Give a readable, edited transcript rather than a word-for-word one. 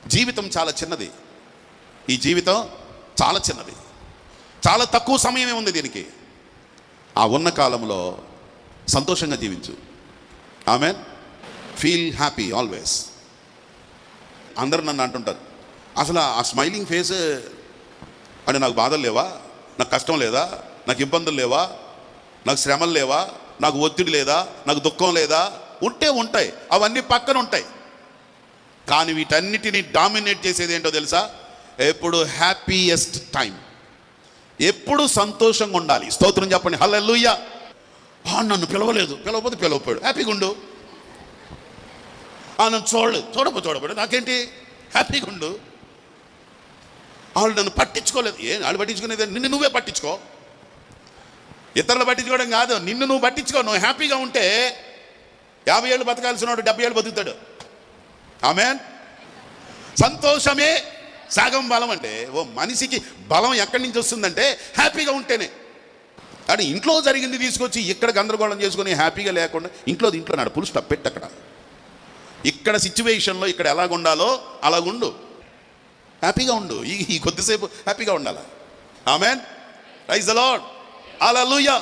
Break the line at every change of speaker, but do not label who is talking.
జీవితం చాలా చిన్నది. ఈ జీవితం చాలా చిన్నది, చాలా తక్కువ సమయమే ఉంది దీనికి. ఆ ఉన్న కాలంలో సంతోషంగా జీవించు. ఆమెన్. Feel happy always. అందరూ నన్ను అంటుంటారు, అసలు ఆ స్మైలింగ్ ఫేస్ అంటే నాకు బాధలు లేవా, నాకు కష్టం లేదా, నాకు ఇబ్బందులు లేవా, నాకు శ్రమలు లేవా, నాకు ఒత్తిడి లేదా, నాకు దుఃఖం లేదా? ఉంటాయి, అవన్నీ పక్కన ఉంటాయి. కానీ వీటన్నిటిని డామినేట్ చేసేది ఏంటో తెలుసా? ఎప్పుడు హ్యాపీయెస్ట్ టైం, ఎప్పుడు సంతోషంగా ఉండాలి. స్తోత్రం చెప్పండి. హల్లెలూయా. నన్ను పిలవలేదు, పిలవకపోతే పిలవపోయాడు, హ్యాపీగా ఉండు. నన్ను చూడపోయాడు, నాకేంటి, హ్యాపీగా ఉండు. వాళ్ళు నన్ను పట్టించుకోలేదు, వాళ్ళు పట్టించుకునేది నిన్ను నువ్వే పట్టించుకో. ఇతరులు పట్టించుకోవడం కాదు, నిన్ను నువ్వు పట్టించుకో. నువ్వు హ్యాపీగా ఉంటే 50 ఏళ్ళు బతకాల్సిన వాడు 70 ఏళ్ళు బతుకుతాడు. ఆమేన్. సంతోషమే సగం బలం. అంటే మనిషికి బలం ఎక్కడి నుంచి వస్తుందంటే హ్యాపీగా ఉంటేనే. కానీ ఇంట్లో జరిగింది తీసుకొచ్చి ఇక్కడ గందరగోళం చేసుకొని హ్యాపీగా లేకుండా ఇంట్లో నాడు పుల్ స్టాప్ పెట్టి అక్కడ ఇక్కడ సిచ్యువేషన్లో ఇక్కడ ఎలాగుండాలో అలాగుండు, హ్యాపీగా ఉండు. ఈ కొద్దిసేపు హ్యాపీగా ఉండాలి. Amen. Praise the lord. Hallelujah.